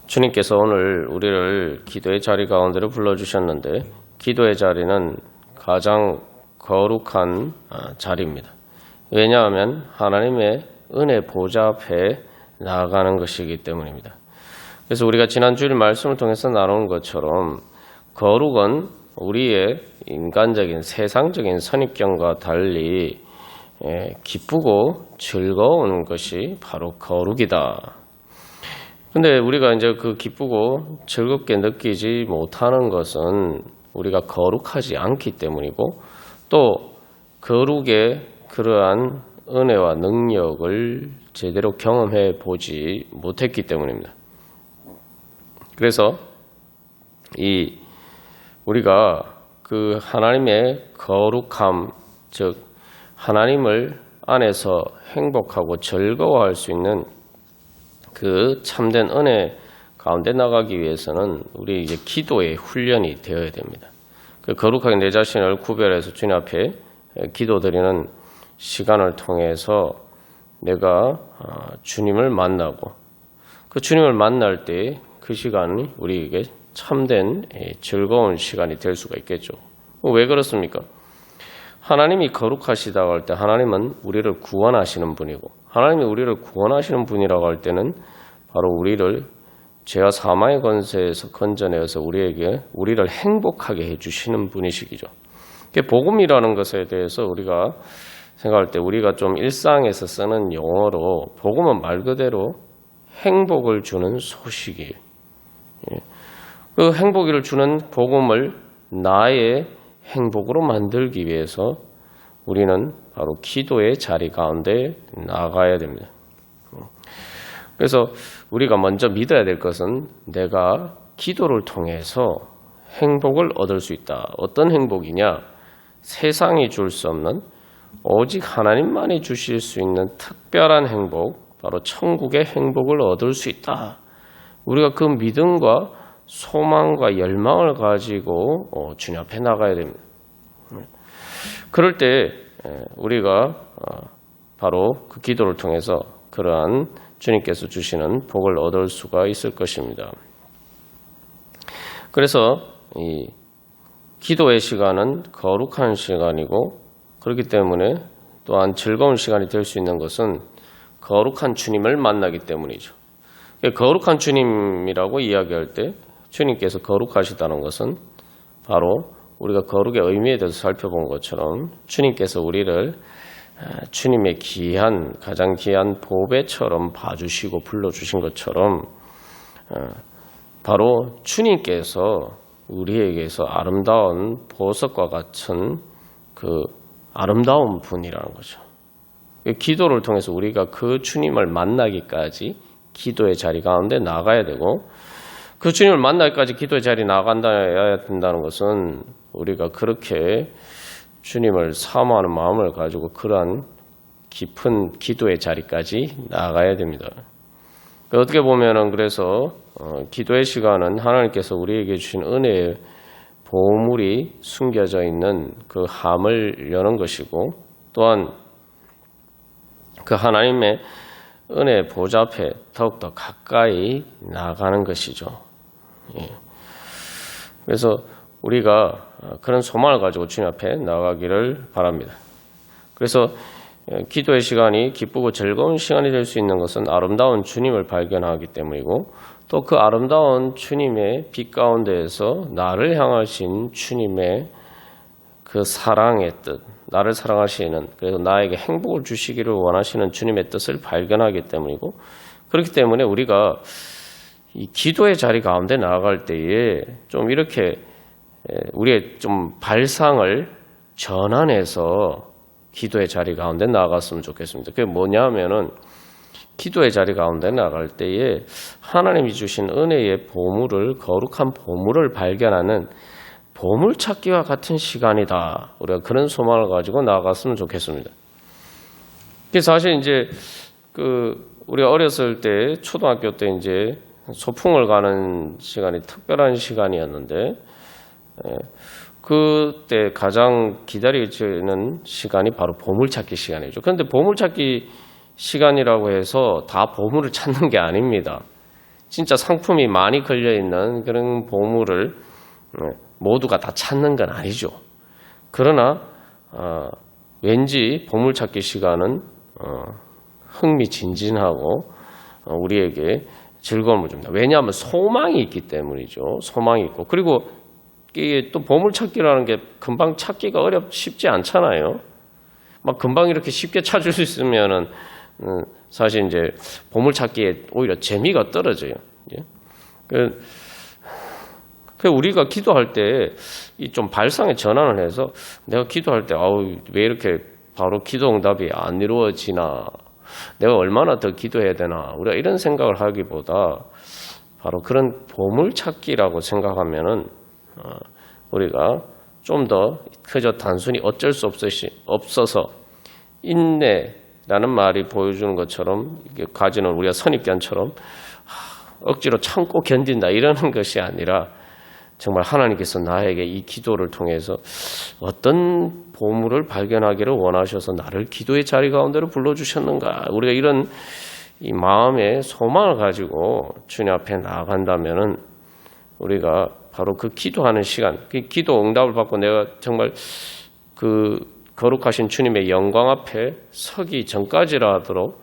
주님께서 오늘 우리를 기도의 자리 가운데로 불러주셨는데 기도의 자리는 가장 거룩한 자리입니다. 왜냐하면 하나님의 은혜 보좌 앞에 나아가는 것이기 때문입니다. 그래서 우리가 지난 주일 말씀을 통해서 나눈 것처럼 거룩은 우리의 인간적인 세상적인 선입견과 달리 기쁘고 즐거운 것이 바로 거룩이다. 근데 우리가 이제 그 기쁘고 즐겁게 느끼지 못하는 것은 우리가 거룩하지 않기 때문이고 또 거룩의 그러한 은혜와 능력을 제대로 경험해 보지 못했기 때문입니다. 그래서 우리가 그 하나님의 거룩함, 즉 하나님을 안에서 행복하고 즐거워할 수 있는 그 참된 은혜 가운데 나가기 위해서는 우리 이제 기도의 훈련이 되어야 됩니다. 그 거룩하게 내 자신을 구별해서 주님 앞에 기도드리는 시간을 통해서 내가 주님을 만나고 그 주님을 만날 때 그 시간이 우리에게 참된 즐거운 시간이 될 수가 있겠죠. 왜 그렇습니까? 하나님이 거룩하시다고 할 때 하나님은 우리를 구원하시는 분이고 하나님이 우리를 구원하시는 분이라고 할 때는 바로 우리를 죄와 사망의 권세에서 건져내어서 우리를 행복하게 해주시는 분이시기죠. 복음이라는 것에 대해서 우리가 생각할 때 우리가 좀 일상에서 쓰는 용어로 복음은 말 그대로 행복을 주는 소식이에요. 그 행복을 주는 복음을 나의 행복으로 만들기 위해서 우리는 바로 기도의 자리 가운데 나가야 됩니다. 그래서 우리가 먼저 믿어야 될 것은 내가 기도를 통해서 행복을 얻을 수 있다. 어떤 행복이냐? 세상이 줄 수 없는 오직 하나님만이 주실 수 있는 특별한 행복, 바로 천국의 행복을 얻을 수 있다. 우리가 그 믿음과 소망과 열망을 가지고 주님 앞에 나가야 됩니다. 그럴 때 우리가 바로 그 기도를 통해서 그러한 주님께서 주시는 복을 얻을 수가 있을 것입니다. 그래서 이 기도의 시간은 거룩한 시간이고 그렇기 때문에 또한 즐거운 시간이 될 수 있는 것은 거룩한 주님을 만나기 때문이죠. 거룩한 주님이라고 이야기할 때 주님께서 거룩하시다는 것은 바로 우리가 거룩의 의미에 대해서 살펴본 것처럼 주님께서 우리를 주님의 가장 귀한 보배처럼 봐주시고 불러주신 것처럼 바로 주님께서 우리에게서 아름다운 보석과 같은 그 아름다운 분이라는 거죠. 기도를 통해서 우리가 그 주님을 만나기까지 기도의 자리 가운데 나가야 되고 그 주님을 만나기까지 기도의 자리에 나간다야 된다는 것은 우리가 그렇게 주님을 사모하는 마음을 가지고 그러한 깊은 기도의 자리까지 나가야 됩니다. 어떻게 보면은 그래서 기도의 시간은 하나님께서 우리에게 주신 은혜의 보물이 숨겨져 있는 그 함을 여는 것이고 또한 그 하나님의 은혜 보좌 앞에 더욱더 가까이 나가는 것이죠. 그래서 우리가 그런 소망을 가지고 주님 앞에 나가기를 바랍니다. 그래서 기도의 시간이 기쁘고 즐거운 시간이 될 수 있는 것은 아름다운 주님을 발견하기 때문이고 또 그 아름다운 주님의 빛 가운데에서 나를 향하신 주님의 그 사랑의 뜻, 나를 사랑하시는 그래서 나에게 행복을 주시기를 원하시는 주님의 뜻을 발견하기 때문이고 그렇기 때문에 우리가 이 기도의 자리 가운데 나아갈 때에 좀 이렇게 우리의 좀 발상을 전환해서 기도의 자리 가운데 나아갔으면 좋겠습니다. 그게 뭐냐 하면은 기도의 자리 가운데 나갈 때에 하나님이 주신 은혜의 보물을 거룩한 보물을 발견하는 보물찾기와 같은 시간이다. 우리가 그런 소망을 가지고 나아갔으면 좋겠습니다. 사실 이제 우리가 어렸을 때 초등학교 때 이제 소풍을 가는 시간이 특별한 시간이었는데 그때 가장 기다려지는 시간이 바로 보물찾기 시간이죠. 그런데 보물찾기 시간이라고 해서 다 보물을 찾는 게 아닙니다. 진짜 상품이 많이 걸려있는 그런 보물을 모두가 다 찾는 건 아니죠. 그러나 왠지 보물찾기 시간은 흥미진진하고 우리에게 즐거움을 줍니다. 왜냐하면 소망이 있기 때문이죠. 소망이 있고, 그리고 이게 또 보물찾기라는 게 금방 찾기가 쉽지 않잖아요. 막 금방 이렇게 쉽게 찾을 수 있으면은 사실 이제 보물찾기에 오히려 재미가 떨어져요. 그 우리가 기도할 때 좀 발상의 전환을 해서 내가 기도할 때 왜 이렇게 바로 기도 응답이 안 이루어지나, 내가 얼마나 더 기도해야 되나, 우리가 이런 생각을 하기보다 바로 그런 보물찾기라고 생각하면은 우리가 좀 더 그저 단순히 어쩔 수 없어서 인내라는 말이 보여주는 것처럼 가지는 우리가 선입견처럼 억지로 참고 견딘다 이러는 것이 아니라 정말 하나님께서 나에게 이 기도를 통해서 어떤 보물을 발견하기를 원하셔서 나를 기도의 자리 가운데로 불러주셨는가, 우리가 이런 이 마음의 소망을 가지고 주님 앞에 나아간다면은 우리가 바로 그 기도하는 시간, 그 기도 응답을 받고 내가 정말 그 거룩하신 주님의 영광 앞에 서기 전까지라도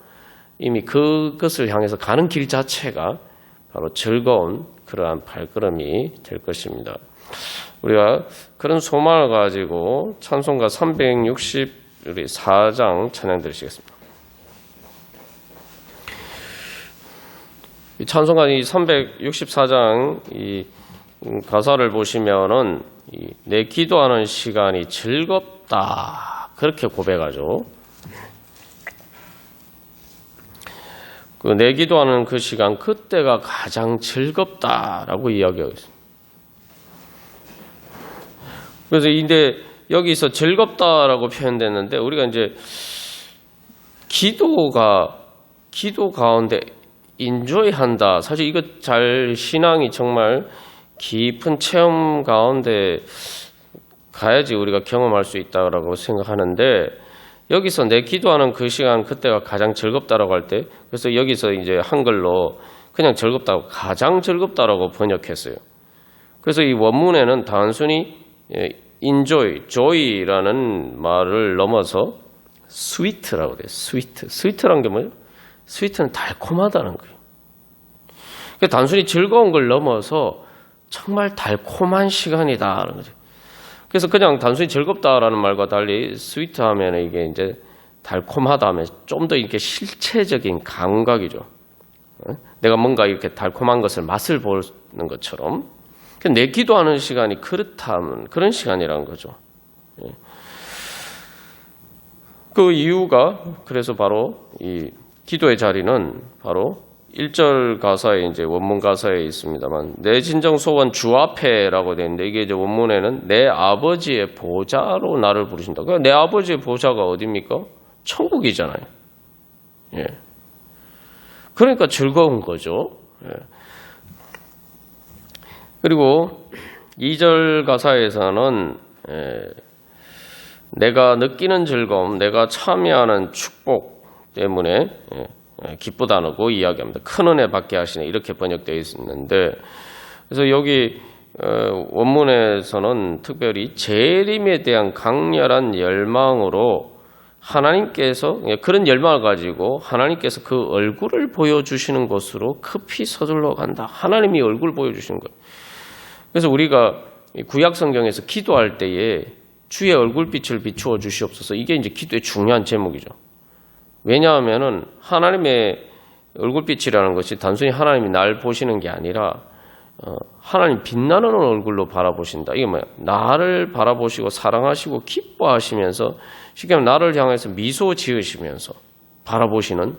이미 그것을 향해서 가는 길 자체가 바로 즐거운 그러한 발걸음이 될 것입니다. 우리가 그런 소망을 가지고 찬송가 364장 찬양 드리시겠습니다. 이 찬송가 이 364장 이 가사를 보시면은 내 기도하는 시간이 즐겁다 그렇게 고백하죠. 내 기도하는 그 시간, 그때가 가장 즐겁다라고 이야기하고 있습니다. 그래서 이제 여기서 즐겁다라고 표현됐는데 우리가 이제 기도 가운데 인조이한다. 사실 이거 신앙이 정말 깊은 체험 가운데 가야지 우리가 경험할 수 있다라고 생각하는데, 여기서 내 기도하는 그 시간 그때가 가장 즐겁다라고 할 때, 그래서 여기서 이제 한글로 그냥 즐겁다고 가장 즐겁다라고 번역했어요. 그래서 이 원문에는 단순히 enjoy, joy라는 말을 넘어서 sweet라고 돼요. sweet란 게 뭐예요? sweet는 달콤하다는 거예요. 그러니까 단순히 즐거운 걸 넘어서 정말 달콤한 시간이다라는 거죠. 그래서 그냥 단순히 즐겁다라는 말과 달리 스위트 하면 이게 이제 달콤하다 하면 좀 더 이렇게 실체적인 감각이죠. 내가 뭔가 이렇게 달콤한 것을 맛을 보는 것처럼 내 기도하는 시간이 그렇다면 그런 시간이라는 거죠. 그 이유가 그래서 바로 이 기도의 자리는 바로 1절 가사에 이제 원문 가사에 있습니다만 내 진정 소원 주 앞에라고 되어 있는데 이게 이제 원문에는 내 아버지의 보좌로 나를 부르신다. 그러니까 내 아버지의 보좌가 어디입니까? 천국이잖아요. 예. 그러니까 즐거운 거죠. 예. 그리고 2절 가사에서는 내가 느끼는 즐거움, 내가 참여하는 축복 때문에 기쁘다고 이야기합니다. 큰 은혜 받게 하시네 이렇게 번역되어 있는데, 그래서 여기 원문에서는 특별히 재림에 대한 강렬한 열망으로 하나님께서 그런 열망을 가지고 하나님께서 그 얼굴을 보여주시는 곳으로 급히 서둘러 간다. 하나님이 얼굴 보여주시는 거예요. 그래서 우리가 구약 성경에서 기도할 때에 주의 얼굴빛을 비추어 주시옵소서, 이게 이제 기도의 중요한 제목이죠. 왜냐하면은 하나님의 얼굴빛이라는 것이 단순히 하나님이 날 보시는 게 아니라 하나님 빛나는 얼굴로 바라보신다. 이게 뭐야? 나를 바라보시고 사랑하시고 기뻐하시면서 쉽게 말하면 나를 향해서 미소 지으시면서 바라보시는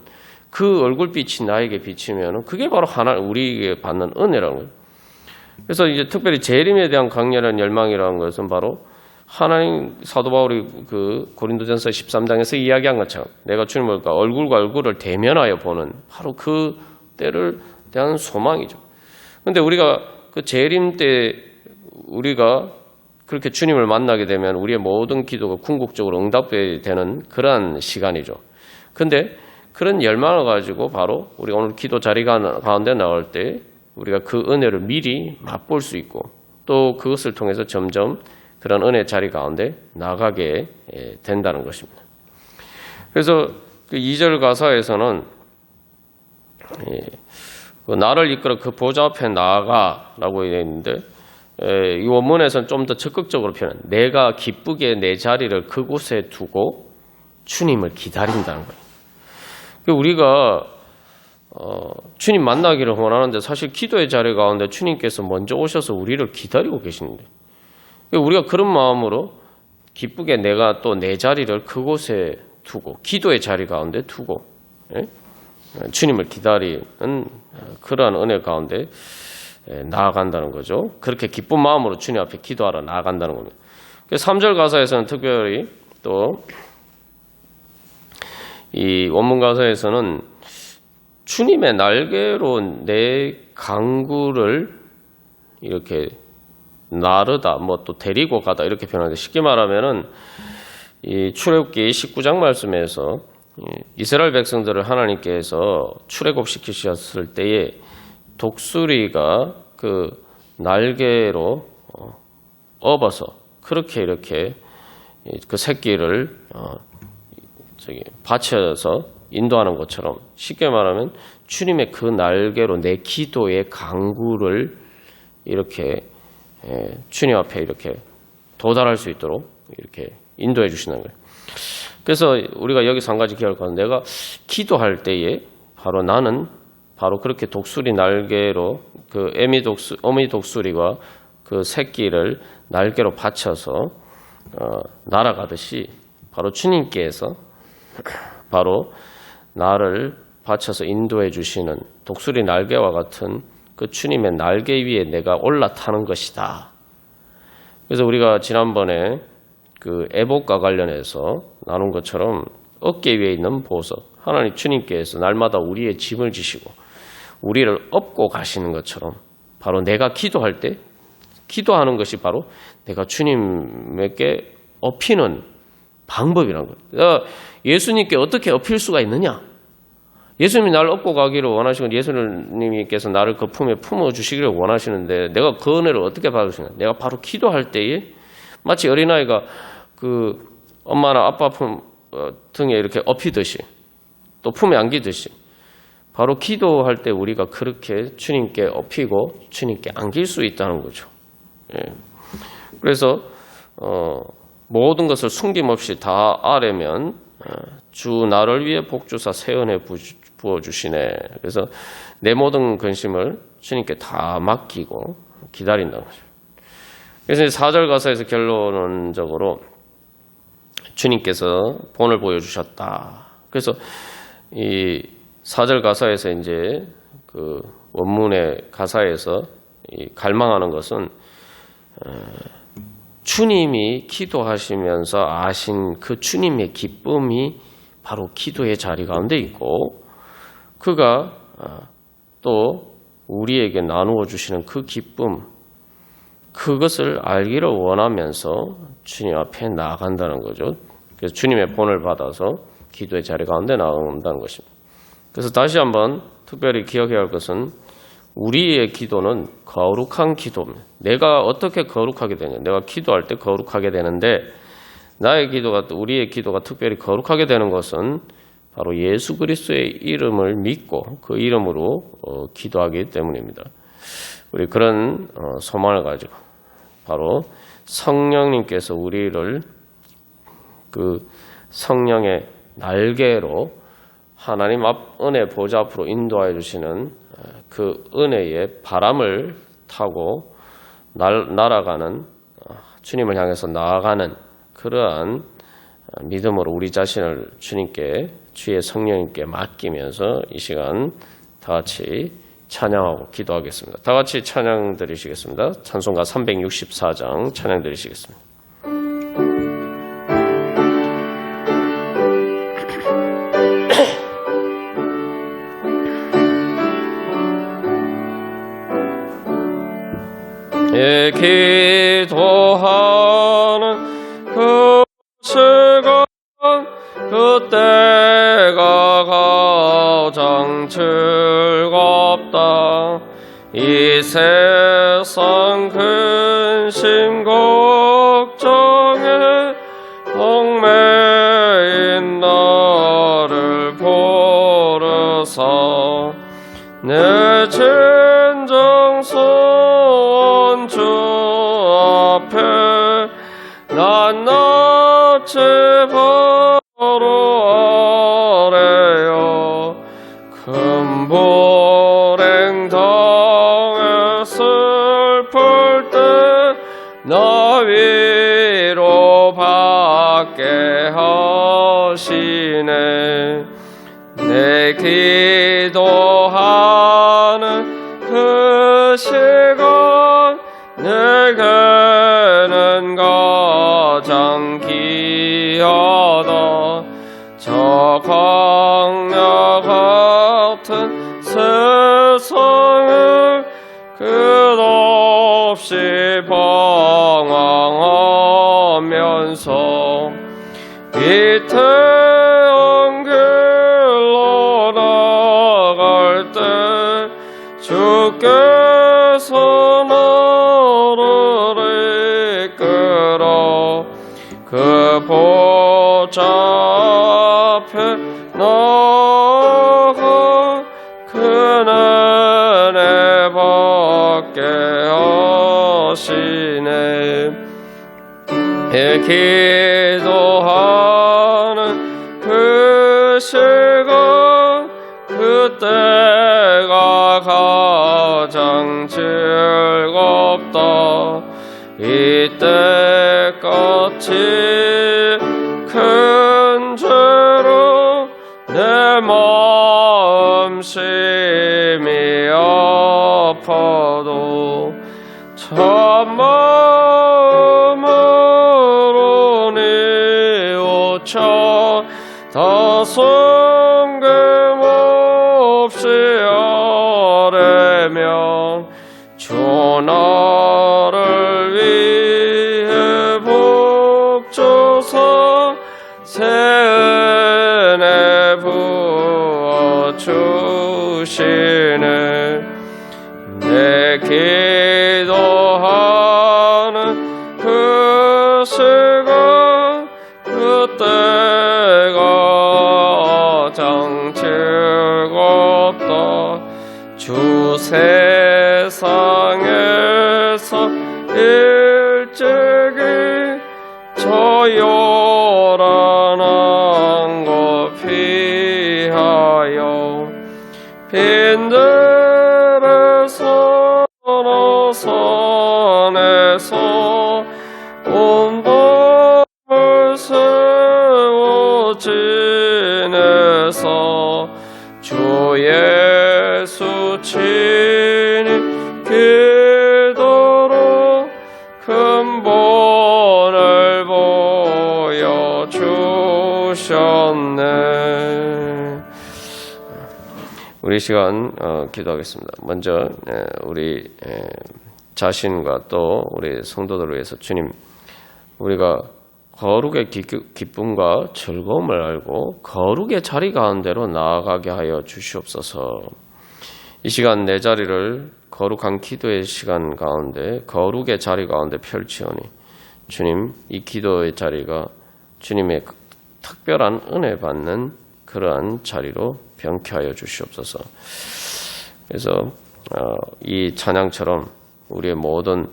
그 얼굴빛이 나에게 비치면은 그게 바로 우리에게 받는 은혜라는 거예요. 그래서 이제 특별히 재림에 대한 강렬한 열망이라는 것은 바로 하나님 사도 바울이 그 고린도전서 13장에서 이야기한 것처럼 내가 주님을 얼굴과 얼굴을 대면하여 보는 바로 그 때를 대한 소망이죠. 그런데 우리가 그 재림 때 우리가 그렇게 주님을 만나게 되면 우리의 모든 기도가 궁극적으로 응답되는 그러한 시간이죠. 그런데 그런 열망을 가지고 바로 우리가 오늘 기도 자리 가운데 나올 때 우리가 그 은혜를 미리 맛볼 수 있고 또 그것을 통해서 점점 그런 은혜 자리 가운데 나가게 된다는 것입니다. 그래서 그 2절 가사에서는 나를 이끌어 그 보좌 앞에 나아가라고 되어 있는데 이 원문에서는 좀 더 적극적으로 표현한 내가 기쁘게 내 자리를 그곳에 두고 주님을 기다린다는 거예요. 우리가 주님 만나기를 원하는데 사실 기도의 자리 가운데 주님께서 먼저 오셔서 우리를 기다리고 계시는데 우리가 그런 마음으로 기쁘게 내가 또 내 자리를 그곳에 두고 기도의 자리 가운데 두고 주님을 기다리는 그러한 은혜 가운데 나아간다는 거죠. 그렇게 기쁜 마음으로 주님 앞에 기도하러 나아간다는 겁니다. 3절 가사에서는 특별히 또 이 원문 가사에서는 주님의 날개로 내 강구를 이렇게 나르다, 뭐 또 데리고 가다 이렇게 표현하는데 쉽게 말하면은 이 출애굽기 19장 말씀에서 이스라엘 백성들을 하나님께서 출애굽시키셨을 때에 독수리가 그 날개로 업어서 그렇게 이렇게 그 새끼를 받쳐서 인도하는 것처럼 쉽게 말하면 주님의 그 날개로 내 기도의 강구를 이렇게 주님 앞에 이렇게 도달할 수 있도록 이렇게 인도해 주시는 거예요. 그래서 우리가 여기서 한 가지 기억할 것은 내가 기도할 때에 바로 나는 바로 그렇게 독수리 날개로 그 어미 독수리가 그 새끼를 날개로 받쳐서 날아가듯이 바로 주님께서 바로 나를 받쳐서 인도해 주시는 독수리 날개와 같은 그 주님의 날개 위에 내가 올라타는 것이다. 그래서 우리가 지난번에 그 애복과 관련해서 나눈 것처럼 어깨 위에 있는 보석, 하나님 주님께서 날마다 우리의 짐을 지시고 우리를 업고 가시는 것처럼 바로 내가 기도할 때 기도하는 것이 바로 내가 주님에게 업히는 방법이라는 거예요. 예수님께 어떻게 업힐 수가 있느냐? 예수님이 나를 업고 가기를 원하시고 예수님께서 나를 그 품에 품어주시기를 원하시는데 내가 그 은혜를 어떻게 받을 수 있냐? 내가 바로 기도할 때에 마치 어린아이가 그 엄마나 아빠 품 등에 이렇게 업히듯이 또 품에 안기듯이 바로 기도할 때 우리가 그렇게 주님께 업히고 주님께 안길 수 있다는 거죠. 예. 그래서 모든 것을 숨김없이 다 아뢰면 주 나를 위해 복주사 새 은혜 부어주시네. 그래서 내 모든 근심을 주님께 다 맡기고 기다린다는 거죠. 그래서 4절 가사에서 결론적으로 주님께서 본을 보여주셨다. 그래서 이 4절 가사에서 이제 그 원문의 가사에서 갈망하는 것은 주님이 기도하시면서 아신 그 주님의 기쁨이 바로 기도의 자리 가운데 있고 그가 또 우리에게 나누어 주시는 그 기쁨 그것을 알기를 원하면서 주님 앞에 나아간다는 거죠. 그래서 주님의 본을 받아서 기도의 자리 가운데 나아간다는 것입니다. 그래서 다시 한번 특별히 기억해야 할 것은 우리의 기도는 거룩한 기도입니다. 내가 어떻게 거룩하게 되냐? 내가 기도할 때 거룩하게 되는데 나의 기도가 우리의 기도가 특별히 거룩하게 되는 것은 바로 예수 그리스도의 이름을 믿고 그 이름으로 기도하기 때문입니다. 우리 그런 소망을 가지고 바로 성령님께서 우리를 그 성령의 날개로 하나님 앞 은혜 보좌 앞으로 인도하여 주시는 그 은혜의 바람을 타고 날아가는 주님을 향해서 나아가는 그러한 믿음으로 우리 자신을 주님께 주의 성령님께 맡기면서 이 시간 다 같이 찬양하고 기도하겠습니다. 다 같이 찬양 드리시겠습니다. 찬송가 364장 찬양 드리시겠습니다. 기도하는 그 시간 그때가 이 세상 근심 걱정에 얽매인 나를 보르사 내 진정 소원 주 앞에 난 낯이 바로 아래요 큰 불행 당해 슬플 때 나 위로 받게 하시네 내 기도하는 그 시간 내게는 가장 귀하다 저 광야 같은 세상을 끝없이 방황하면서 이 태양 길로 나갈 때 주께서 나를 이끌어 그 보좌 앞에 나가 그 은혜 받게 하시네 기도하는 그 시간 그때가 가장 즐겁다 이때같이 큰 죄로 내 마음 심히 아파도 참마음으로 뉘우쳐 다 성김없이 아뢰면 주 나를 위해 복 주사 새 은혜 부어 주시네 내 기도하는 그 시간 그때가 가장 즐겁다 주 세상에서 일찍이 저 요란한 것 피하여 빈들의 선에서 온 밤을 세워 지내서 주 예수 친히 기도로 큰 본을 보여주셨네. 우리 시간 기도하겠습니다. 먼저 우리 자신과 또 우리 성도들을 위해서 주님 우리가 거룩의 기쁨과 즐거움을 알고 거룩의 자리 가운데로 나아가게 하여 주시옵소서. 이 시간 내 자리를 거룩한 기도의 시간 가운데 거룩의 자리 가운데 펼치오니 주님 이 기도의 자리가 주님의 특별한 은혜 받는 그러한 자리로 병쾌하여 주시옵소서. 그래서 이 찬양처럼 우리의 모든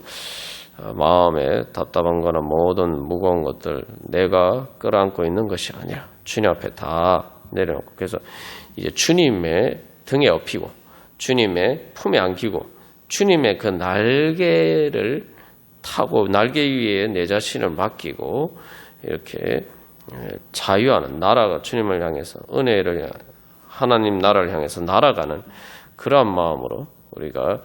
마음에 답답한 거나 모든 무거운 것들 내가 끌어안고 있는 것이 아니라 주님 앞에 다 내려놓고 그래서 이제 주님의 등에 업히고 주님의 품에 안기고 주님의 그 날개를 타고 날개 위에 내 자신을 맡기고 이렇게 자유하는 나라가 주님을 향해서 은혜를 하나님 나라를 향해서 날아가는 그러한 마음으로 우리가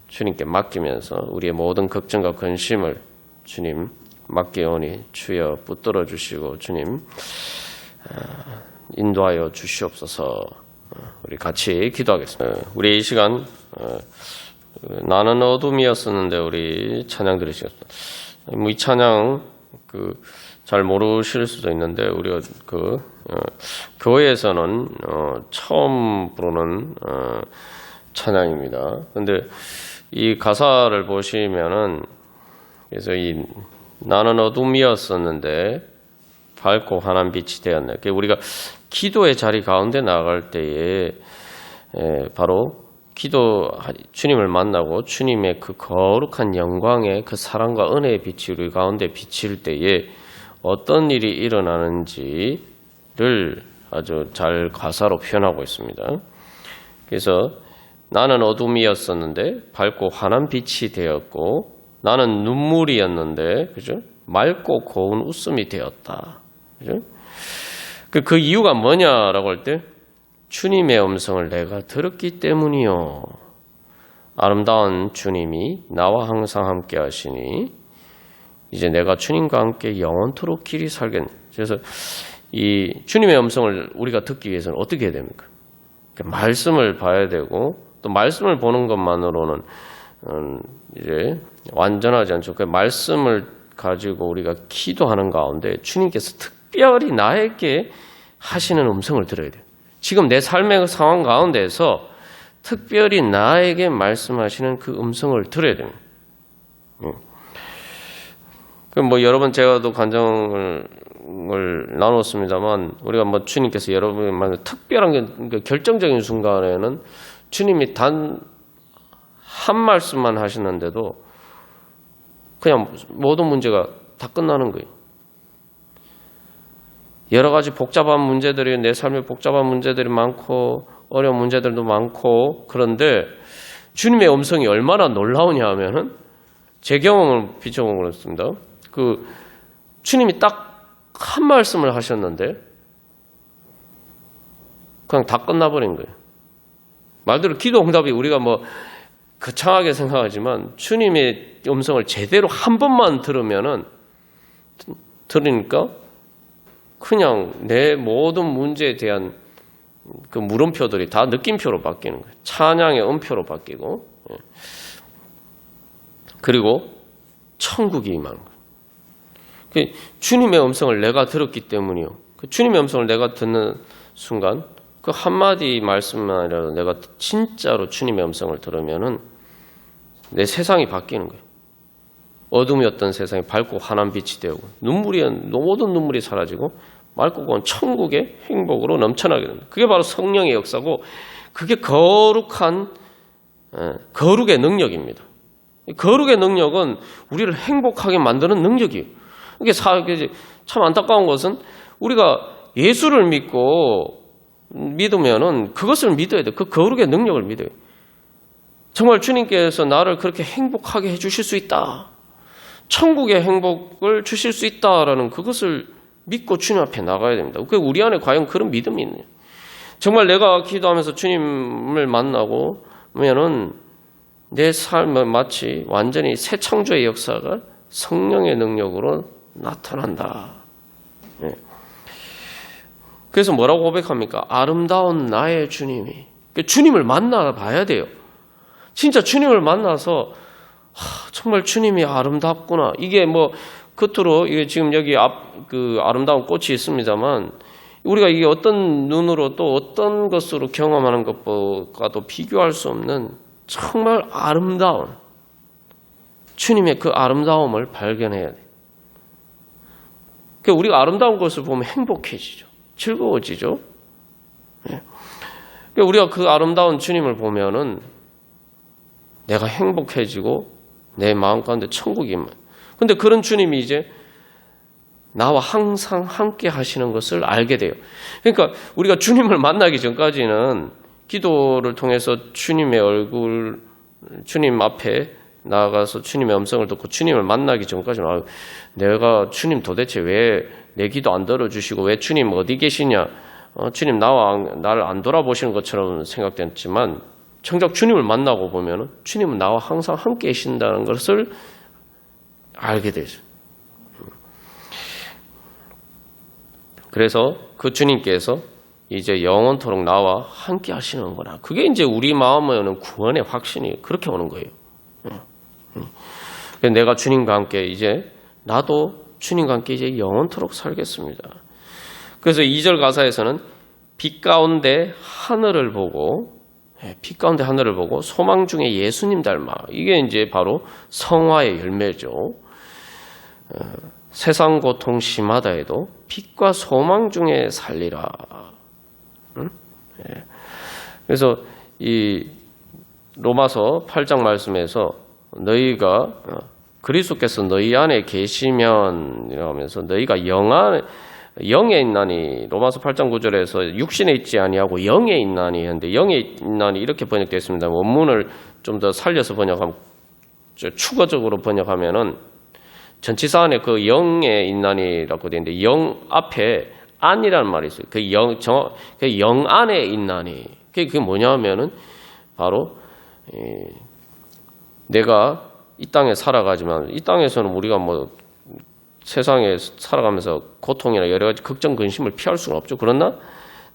주님께 맡기면서 우리의 모든 걱정과 근심을 주님 맡기오니 주여 붙들어 주시고 주님 인도하여 주시옵소서. 우리 같이 기도하겠습니다. 우리 이 시간 나는 어둠이었었는데 우리 찬양 들으시겠습니다. 이 찬양 잘 모르실 수도 있는데 우리가 교회에서는 처음 부르는 찬양입니다. 그런데 이 가사를 보시면은 그래서 이 나는 어둠이었었는데 밝고 환한 빛이 되었네. 우리가 기도의 자리 가운데 나갈 때에 바로 기도 주님을 만나고 주님의 그 거룩한 영광의 그 사랑과 은혜의 빛이 우리 가운데 비칠 때에 어떤 일이 일어나는지를 아주 잘 가사로 표현하고 있습니다. 그래서 나는 어둠이었었는데 밝고 환한 빛이 되었고 나는 눈물이었는데 그죠? 맑고 고운 웃음이 되었다. 그죠? 그 이유가 뭐냐라고 할 때 주님의 음성을 내가 들었기 때문이요. 아름다운 주님이 나와 항상 함께 하시니 이제 내가 주님과 함께 영원토록 길이 살겠네. 그래서 이 주님의 음성을 우리가 듣기 위해서는 어떻게 해야 됩니까? 말씀을 봐야 되고 또 말씀을 보는 것만으로는 이제 완전하지 않죠. 그 말씀을 가지고 우리가 기도하는 가운데 주님께서 특별히 나에게 하시는 음성을 들어야 돼요. 지금 내 삶의 상황 가운데에서 특별히 나에게 말씀하시는 그 음성을 들어야 됩니다. 그럼 뭐 여러 번 제가도 간증을 나눴습니다만 우리가 뭐 주님께서 여러분만 특별한 게 결정적인 순간에는 주님이 단 한 말씀만 하시는데도 그냥 모든 문제가 다 끝나는 거예요. 여러 가지 복잡한 문제들이 내 삶에 복잡한 문제들이 많고 어려운 문제들도 많고 그런데 주님의 음성이 얼마나 놀라우냐 하면은 제 경험을 비춰본 그렇습니다. 그 주님이 딱 한 말씀을 하셨는데 그냥 다 끝나버린 거예요. 말대로 기도 응답이 우리가 뭐 거창하게 생각하지만 주님의 음성을 제대로 한 번만 들으니까 그냥 내 모든 문제에 대한 그 물음표들이 다 느낌표로 바뀌는 거예요. 찬양의 음표로 바뀌고 그리고 천국이 임하는 거예요. 주님의 음성을 내가 들었기 때문이요. 주님의 음성을 내가 듣는 순간 그 한마디 말씀만이라도 내가 진짜로 주님의 음성을 들으면은 내 세상이 바뀌는 거예요. 어둠이었던 세상이 밝고 환한 빛이 되고 모든 눈물이 사라지고 맑고 고운 천국의 행복으로 넘쳐나게 됩니다. 그게 바로 성령의 역사고 그게 거룩한 거룩의 능력입니다. 거룩의 능력은 우리를 행복하게 만드는 능력이에요. 이게 참 안타까운 것은 우리가 예수를 믿으면은 그것을 믿어야 돼. 그 거룩의 능력을 믿어요. 정말 주님께서 나를 그렇게 행복하게 해주실 수 있다. 천국의 행복을 주실 수 있다라는 그것을 믿고 주님 앞에 나가야 됩니다. 우리 안에 과연 그런 믿음이 있느냐. 정말 내가 기도하면서 주님을 만나고면은 내 삶은 마치 완전히 새 창조의 역사가 성령의 능력으로 나타난다. 그래서 뭐라고 고백합니까? 아름다운 나의 주님이. 주님을 만나봐야 돼요. 진짜 주님을 만나서 정말 주님이 아름답구나. 이게 뭐 겉으로 이게 지금 여기 그 아름다운 꽃이 있습니다만 우리가 이게 어떤 눈으로 또 어떤 것으로 경험하는 것과도 비교할 수 없는 정말 아름다운 주님의 그 아름다움을 발견해야 돼요. 우리가 아름다운 것을 보면 행복해지죠. 즐거워지죠. 우리가 그 아름다운 주님을 보면은 내가 행복해지고 내 마음 가운데 천국이 임해요. 근데 그런 주님이 이제 나와 항상 함께 하시는 것을 알게 돼요. 그러니까 우리가 주님을 만나기 전까지는 기도를 통해서 주님의 얼굴, 주님 앞에 나아가서 주님의 음성을 듣고 주님을 만나기 전까지는 내가 주님 도대체 왜 내 기도 안 들어주시고 왜 주님 어디 계시냐, 주님 나를 안 돌아보시는 것처럼 생각됐지만 정작 주님을 만나고 보면 주님은 나와 항상 함께 계신다는 것을 알게 되죠. 그래서 그 주님께서 이제 영원토록 나와 함께 하시는구나. 그게 이제 우리 마음에 오는 구원의 확신이 그렇게 오는 거예요. 내가 주님과 함께 이제 나도 주님과 함께 이제 영원토록 살겠습니다. 그래서 2절 가사에서는 빛 가운데 하늘을 보고 빛 가운데 하늘을 보고 소망 중에 예수님 닮아. 이게 이제 바로 성화의 열매죠. 세상 고통 심하다 해도 빛과 소망 중에 살리라. 응? 그래서 이 로마서 8장 말씀에서 너희가 그리스도께서 너희 안에 계시면 이러면서 너희가 영에 있나니, 로마서 8장 9절에서 육신에 있지 아니하고 영에 있나니 했는데, 영에 있나니 이렇게 번역되어 있습니다. 원문을 좀 더 살려서 번역하면, 추가적으로 번역하면은 전치사 안에 그 영에 있나니라고 되어 있는데, 영 앞에 안이라는 말이 있어요. 그 영 안에 있나니. 그게 뭐냐 하면은 바로 내가 이 땅에 살아가지만, 이 땅에서는 우리가 뭐 세상에 살아가면서 고통이나 여러 가지 걱정, 근심을 피할 수는 없죠. 그러나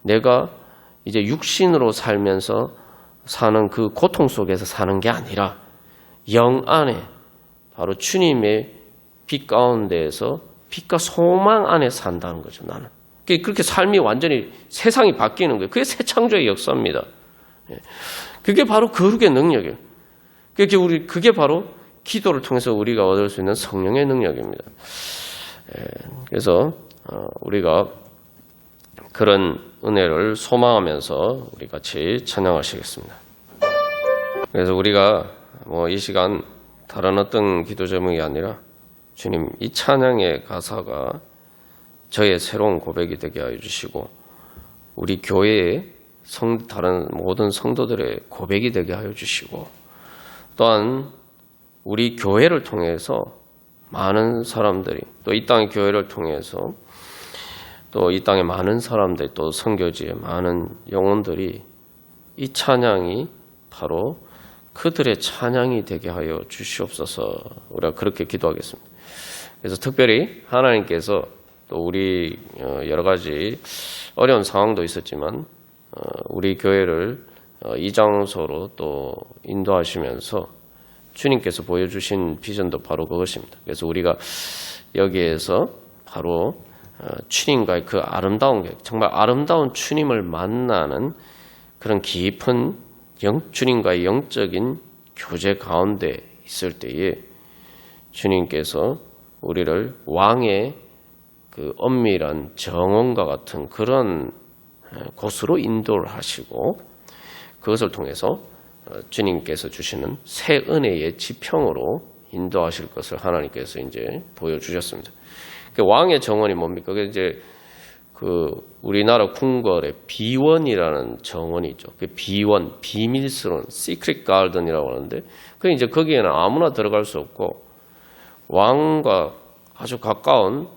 내가 이제 육신으로 살면서 사는 그 고통 속에서 사는 게 아니라 영 안에, 바로 주님의 빛 가운데에서 빛과 소망 안에 산다는 거죠. 나는 그렇게 삶이 완전히 세상이 바뀌는 거예요. 그게 새 창조의 역사입니다. 그게 바로 거룩의 능력이에요. 그게 바로 기도를 통해서 우리가 얻을 수 있는 성령의 능력입니다. 그래서 우리가 그런 은혜를 소망하면서 우리 같이 찬양하시겠습니다. 그래서 우리가 이 시간 다른 어떤 기도 제목이 아니라, 주님, 이 찬양의 가사가 저의 새로운 고백이 되게 하여 주시고 우리 교회의 다른 모든 성도들의 고백이 되게 하여 주시고, 또한 우리 교회를 통해서 많은 사람들이, 또 이 땅의 교회를 통해서 또 이 땅의 많은 사람들, 또 선교지의 많은 영혼들이 이 찬양이 바로 그들의 찬양이 되게 하여 주시옵소서. 우리가 그렇게 기도하겠습니다. 그래서 특별히 하나님께서 또 우리 여러 가지 어려운 상황도 있었지만 우리 교회를 이 장소로 또 인도하시면서 주님께서 보여주신 비전도 바로 그것입니다. 그래서 우리가 여기에서 바로 주님과의 그 아름다운, 정말 아름다운 주님을 만나는 그런 깊은 주님과의 영적인 교제 가운데 있을 때에 주님께서 우리를 왕의 그 엄밀한 정원과 같은 그런 곳으로 인도를 하시고, 그것을 통해서 주님께서 주시는 새 은혜의 지평으로 인도하실 것을 하나님께서 이제 보여주셨습니다. 그 왕의 정원이 뭡니까? 그게 이제 우리나라 궁궐의 비원이라는 정원이 있죠. 그 비원, 비밀스러운 시크릿 가든이라고 하는데, 그 이제 거기에는 아무나 들어갈 수 없고 왕과 아주 가까운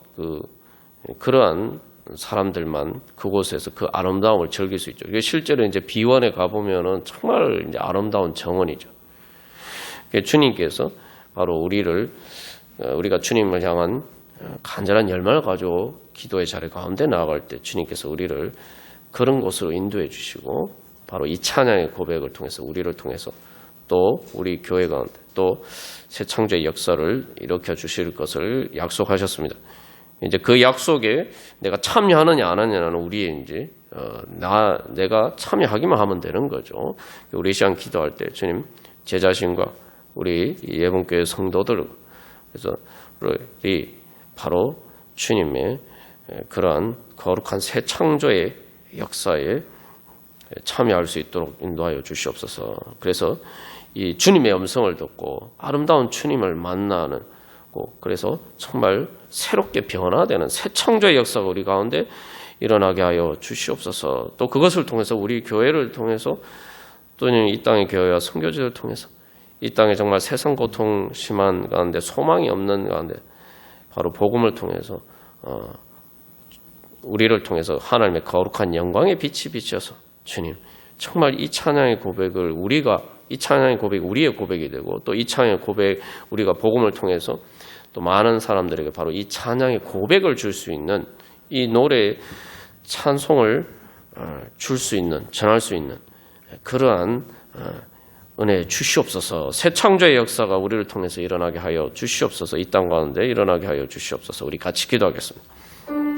그러한 사람들만 그곳에서 그 아름다움을 즐길 수 있죠. 실제로 이제 비원에 가보면은 정말 이제 아름다운 정원이죠. 주님께서 바로 우리가 주님을 향한 간절한 열망을 가지고 기도의 자리 가운데 나아갈 때 주님께서 우리를 그런 곳으로 인도해 주시고, 바로 이 찬양의 고백을 통해서 우리를 통해서 또 우리 교회 가운데 또 새 창조의 역사를 일으켜 주실 것을 약속하셨습니다. 이제 그 약속에 내가 참여하느냐 안 하느냐는 우리의 이제 내가 참여하기만 하면 되는 거죠. 우리 시간 기도할 때 주님, 제 자신과 우리 예봉교회 성도들, 그래서 우리 바로 주님의 그러한 거룩한 새 창조의 역사에 참여할 수 있도록 인도하여 주시옵소서. 그래서 이 주님의 음성을 듣고 아름다운 주님을 만나는, 그래서 정말 새롭게 변화되는 새 창조의 역사가 우리 가운데 일어나게 하여 주시옵소서. 또 그것을 통해서 우리 교회를 통해서, 또는 이 땅의 교회와 선교지를 통해서 이 땅에 정말 세상 고통 심한 가운데, 소망이 없는 가운데 바로 복음을 통해서 우리를 통해서 하나님의 거룩한 영광의 빛이 비쳐서, 주님, 정말 이 찬양의 고백을 이 찬양의 고백이 우리의 고백이 되고, 또 이 찬양의 고백, 우리가 복음을 통해서 또 많은 사람들에게 바로 이 찬양의 고백을 줄 수 있는, 이 노래 찬송을 줄 수 있는, 전할 수 있는 그러한 은혜 주시옵소서. 새 창조의 역사가 우리를 통해서 일어나게 하여 주시옵소서. 이 땅 가운데 일어나게 하여 주시옵소서. 우리 같이 기도하겠습니다.